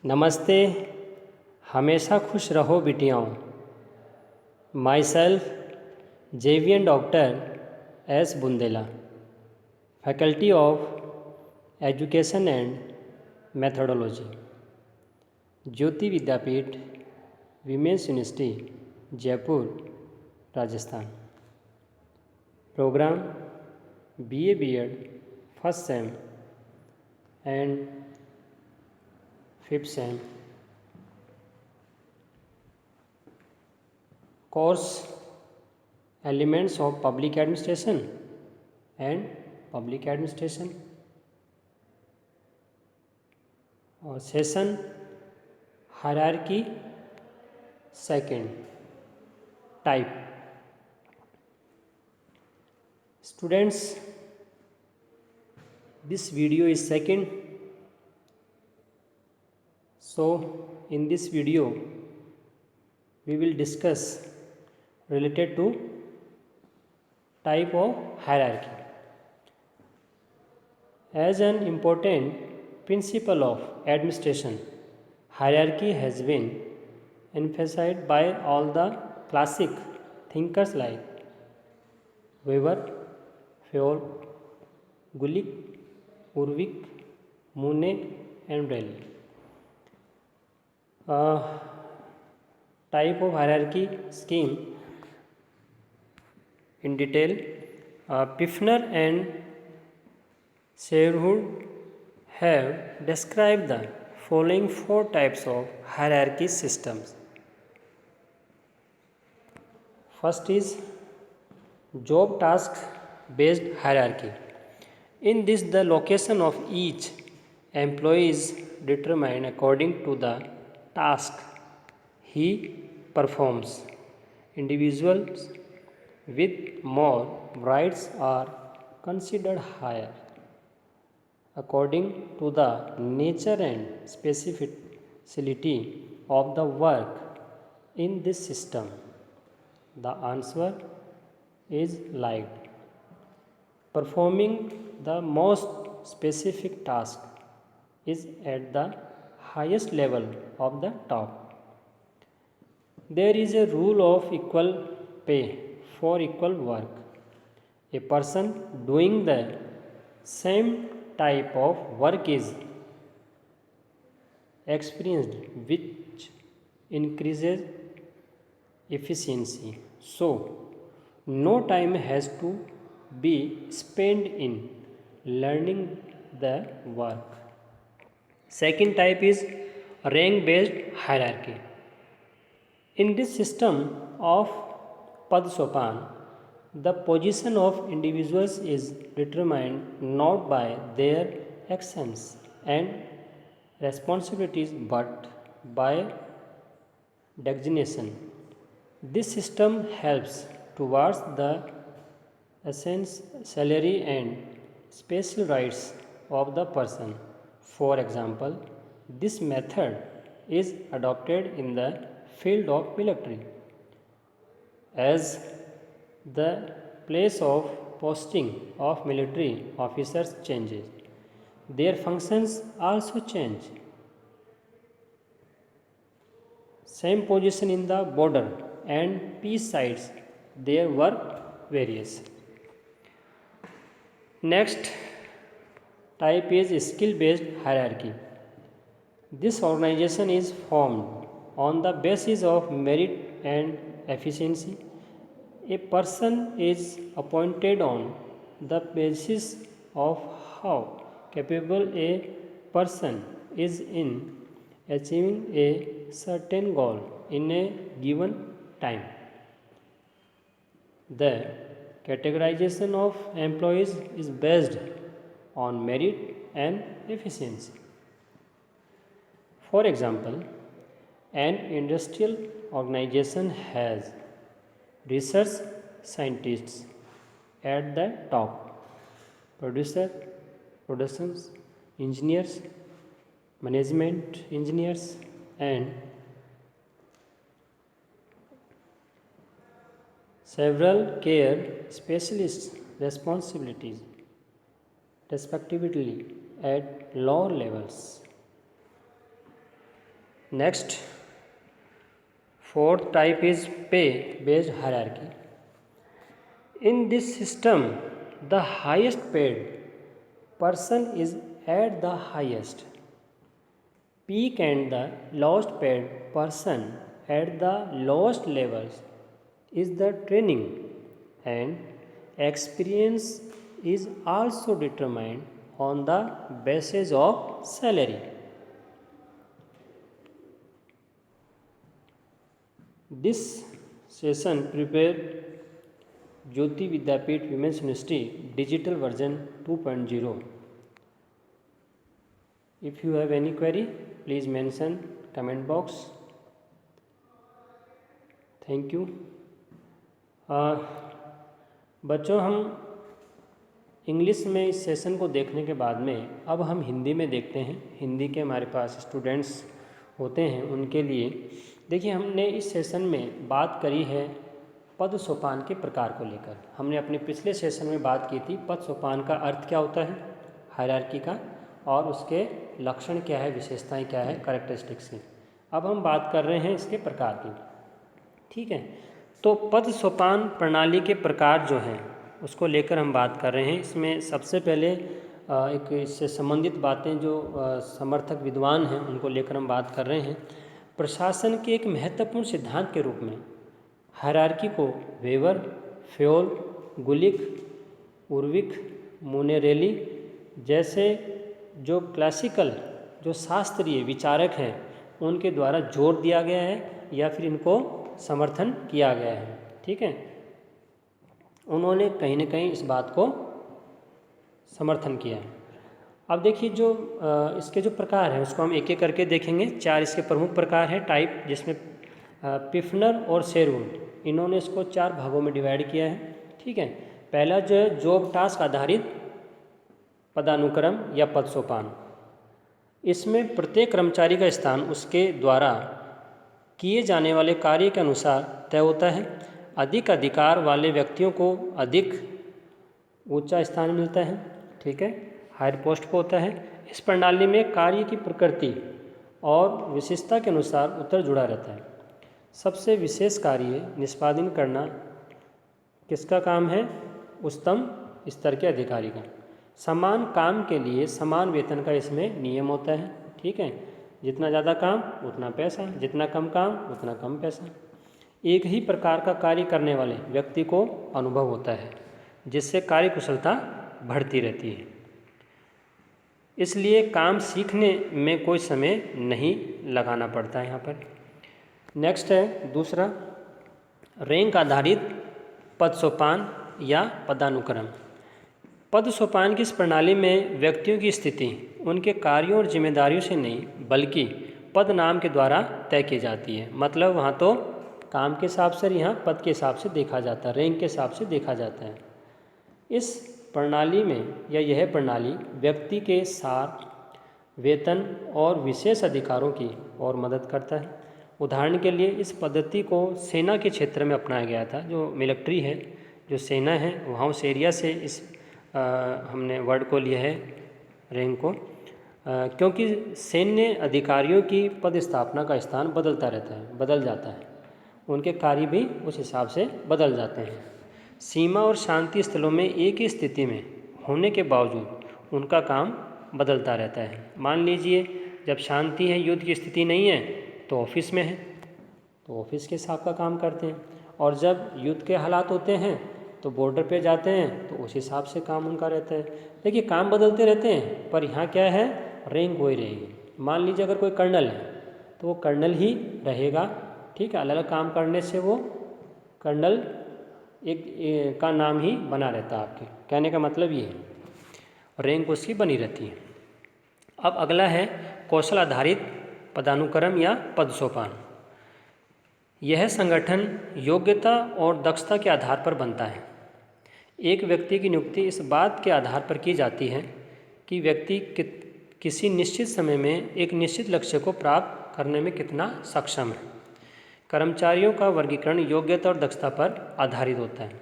नमस्ते। हमेशा खुश रहो बिटियाओं। माई सेल्फ जेवियन doctor S Bundela, faculty of education and methodology, Jyoti Vidyapeeth, women's university, Jaipur, Rajasthan. Programme BA B.Ed first sem and fifth sem. Course Elements of Public Administration and Public Administration, और session hierarchy second type. Students, this video is second. So in this video we will discuss related to type of hierarchy. As an important principle of administration, hierarchy has been emphasized by all the classic thinkers like Weber, Fayol, Gulick, Urwig, Monet and Rayleigh. Type of hierarchy scheme in detail. Pfiffner and Sherwood have described the following four types of hierarchy systems. First is job task based hierarchy. In this, the location of each employee is determined according to the task he performs. Individuals with more rights are considered higher according to the nature and specificity of the work in this system. The answer is like performing the most specific task is at the highest level of the top. There is a rule of equal pay for equal work. A person doing the same type of work is experienced, which increases efficiency. So, no time has to be spent in learning the work. Second type is rank based hierarchy. In this system of Padsopan, the position of individuals is determined not by their actions and responsibilities but by designation. This system helps towards the essence, salary and special rights of the person. For example, this method is adopted in the field of military. As the place of posting of military officers changes, their functions also change. Same position in the border and peace sides, their work varies. Next type is skill based hierarchy. This organization is formed on the basis of merit and efficiency. A person is appointed on the basis of how capable a person is in achieving a certain goal in a given time. The categorization of employees is based on merit and efficiency. For example, an industrial organization has research scientists at the top, productions engineers, management engineers, and several care specialists responsibilities respectively at lower levels. Next, fourth type is pay based hierarchy. In this system, the highest paid person is at the highest peak and the lowest paid person at the lowest levels is the training, and experience is also determined on the basis of salary. This session prepared Jyoti Vidyapeeth Women's University Digital Version 2.0. If you have any query, please mention comment box. Thank you. बच्चों, हम English में इस session को देखने के बाद में अब हम हिंदी में देखते हैं। हिंदी के हमारे पास स्टूडेंट्स होते हैं, उनके लिए देखिए, हमने इस सेशन में बात करी है पद सोपान के प्रकार को लेकर। हमने अपने पिछले सेशन में बात की थी पद सोपान का अर्थ क्या होता है, हायरार्की का, और उसके लक्षण क्या है, विशेषताएं क्या है, कैरेक्टरिस्टिक्स की। अब हम बात कर रहे हैं इसके प्रकार की। ठीक है, तो पद सोपान प्रणाली के प्रकार जो हैं उसको लेकर हम बात कर रहे हैं। इसमें सबसे पहले एक इससे संबंधित बातें जो समर्थक विद्वान हैं उनको लेकर हम बात कर रहे हैं। प्रशासन के एक महत्वपूर्ण सिद्धांत के रूप में हायरार्की को वेबर, फ्योल, गुलिक, उर्विक, मोनेरेली जैसे जो क्लासिकल, जो शास्त्रीय विचारक हैं उनके द्वारा जोर दिया गया है या फिर इनको समर्थन किया गया है। ठीक है, उन्होंने कहीं ना कहीं इस बात को समर्थन किया है। अब देखिए, जो इसके जो प्रकार हैं उसको हम एक एक करके देखेंगे। 4 इसके प्रमुख प्रकार हैं, टाइप, जिसमें पिफनर और शेरवुड, इन्होंने इसको 4 भागों में डिवाइड किया है। ठीक है, पहला जो है जॉब टास्क आधारित पदानुक्रम या पद सोपान। इसमें प्रत्येक कर्मचारी का स्थान उसके द्वारा किए जाने वाले कार्य के अनुसार तय होता है। अधिक अधिकार वाले व्यक्तियों को अधिक ऊंचा स्थान मिलता है। ठीक है, हायर पोस्ट पर होता है। इस प्रणाली में कार्य की प्रकृति और विशेषता के अनुसार उत्तर जुड़ा रहता है। सबसे विशेष कार्य निष्पादन करना किसका काम है? उच्चतम स्तर के अधिकारी का। समान काम के लिए समान वेतन का इसमें नियम होता है। ठीक है, जितना ज़्यादा काम उतना पैसा, जितना कम काम उतना कम पैसा। एक ही प्रकार का कार्य करने वाले व्यक्ति को अनुभव होता है, जिससे कार्य कुशलता बढ़ती रहती है। इसलिए काम सीखने में कोई समय नहीं लगाना पड़ता है यहाँ पर। नेक्स्ट है दूसरा, रैंक आधारित पद सोपान या पदानुक्रम। पद सोपान की इस प्रणाली में व्यक्तियों की स्थिति उनके कार्यों और जिम्मेदारियों से नहीं बल्कि पद नाम के द्वारा तय की जाती है। मतलब वहाँ तो काम के हिसाब से, यहाँ पद के हिसाब से देखा जाता है, रैंक के हिसाब से देखा जाता है। इस प्रणाली में या यह प्रणाली व्यक्ति के सार, वेतन और विशेष अधिकारों की और मदद करता है। उदाहरण के लिए इस पद्धति को सेना के क्षेत्र में अपनाया गया था। जो मिलिट्री है, जो सेना है, वहाँ उस एरिया से इस हमने वर्ड को लिया है, रैंक को, क्योंकि सैन्य अधिकारियों की पद स्थापना का स्थान बदलता रहता है, बदल जाता है। उनके कार्य भी उस हिसाब से बदल जाते हैं। सीमा और शांति स्थलों में एक ही स्थिति में होने के बावजूद उनका काम बदलता रहता है। मान लीजिए जब शांति है, युद्ध की स्थिति नहीं है, तो ऑफिस में है तो ऑफिस के हिसाब का काम करते हैं, और जब युद्ध के हालात होते हैं तो बॉर्डर पे जाते हैं तो उस हिसाब से काम उनका रहता है। देखिए, काम बदलते रहते हैं, पर यहाँ क्या है, रैंक वही रहेगी। मान लीजिए अगर कोई कर्नल है तो वो कर्नल ही रहेगा। ठीक है, अलग अलग काम करने से वो कर्नल एक का नाम ही बना रहता है। आपके कहने का मतलब ये है, रैंक उसकी बनी रहती है। अब अगला है कौशल आधारित पदानुक्रम या पद सोपान। यह संगठन योग्यता और दक्षता के आधार पर बनता है। एक व्यक्ति की नियुक्ति इस बात के आधार पर की जाती है कि व्यक्ति किसी निश्चित समय में एक निश्चित लक्ष्य को प्राप्त करने में कितना सक्षम है। कर्मचारियों का वर्गीकरण योग्यता और दक्षता पर आधारित होता है।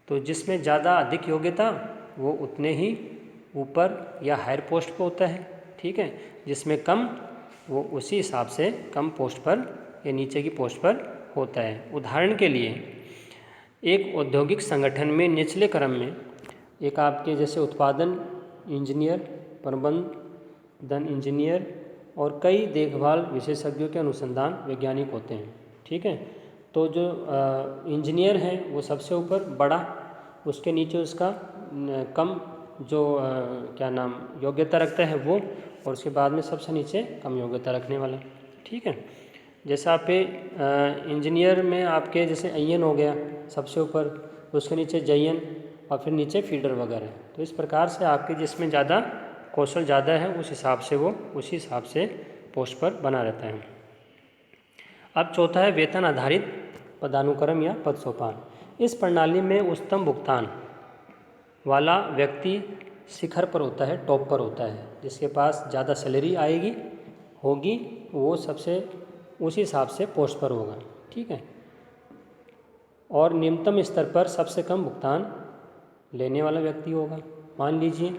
तो जिसमें ज़्यादा अधिक योग्यता वो उतने ही ऊपर या हायर पोस्ट पर होता है। ठीक है, जिसमें कम वो उसी हिसाब से कम पोस्ट पर या नीचे की पोस्ट पर होता है। उदाहरण के लिए एक औद्योगिक संगठन में निचले क्रम में एक आपके जैसे उत्पादन इंजीनियर, प्रबंधन इंजीनियर और कई देखभाल विशेषज्ञों के अनुसंधान वैज्ञानिक होते हैं। ठीक है, तो जो इंजीनियर हैं वो सबसे ऊपर बड़ा, उसके नीचे उसका कम जो क्या नाम योग्यता रखता है वो, और उसके बाद में सबसे नीचे कम योग्यता रखने वाला। ठीक है, जैसे आप पे इंजीनियर में आपके जैसे अय्यन हो गया सबसे ऊपर, उसके नीचे जयन और फिर नीचे फीडर वगैरह। तो इस प्रकार से आपके जिसमें ज़्यादा कौशल ज़्यादा है उस हिसाब से वो उसी हिसाब से पोस्ट पर बना रहता है। अब चौथा है वेतन आधारित पदानुक्रम या पद सोपान। इस प्रणाली में उच्चतम भुगतान वाला व्यक्ति शिखर पर होता है, टॉप पर होता है। जिसके पास ज़्यादा सैलरी आएगी होगी वो सबसे उसी हिसाब से पोस्ट पर होगा। ठीक है, और निम्नतम स्तर पर सबसे कम भुगतान लेने वाला व्यक्ति होगा। मान लीजिए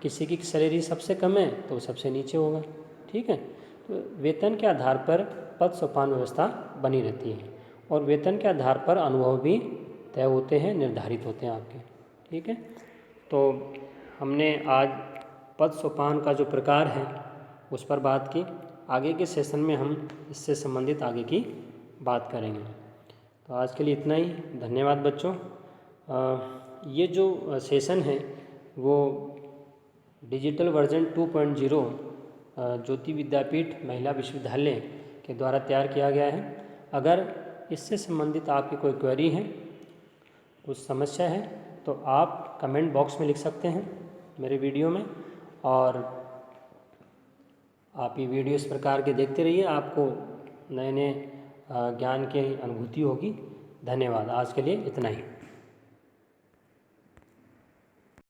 किसी की सैलरी सबसे कम है तो सबसे नीचे होगा। ठीक है, तो वेतन के आधार पर पद सोपान व्यवस्था बनी रहती है और वेतन के आधार पर अनुभव भी तय होते हैं, निर्धारित होते हैं आपके। ठीक है, तो हमने आज पद सोपान का जो प्रकार है उस पर बात की। आगे के सेशन में हम इससे संबंधित आगे की बात करेंगे। तो आज के लिए इतना ही। धन्यवाद बच्चों। ये जो सेशन है वो डिजिटल वर्जन 2.0 ज्योति विद्यापीठ महिला विश्वविद्यालय के द्वारा तैयार किया गया है। अगर इससे संबंधित आपकी कोई क्वेरी है, कुछ समस्या है, तो आप कमेंट बॉक्स में लिख सकते हैं मेरे वीडियो में, और आप ये वीडियो इस प्रकार के देखते रहिए, आपको नए नए ज्ञान की अनुभूति होगी। धन्यवाद। आज के लिए इतना ही।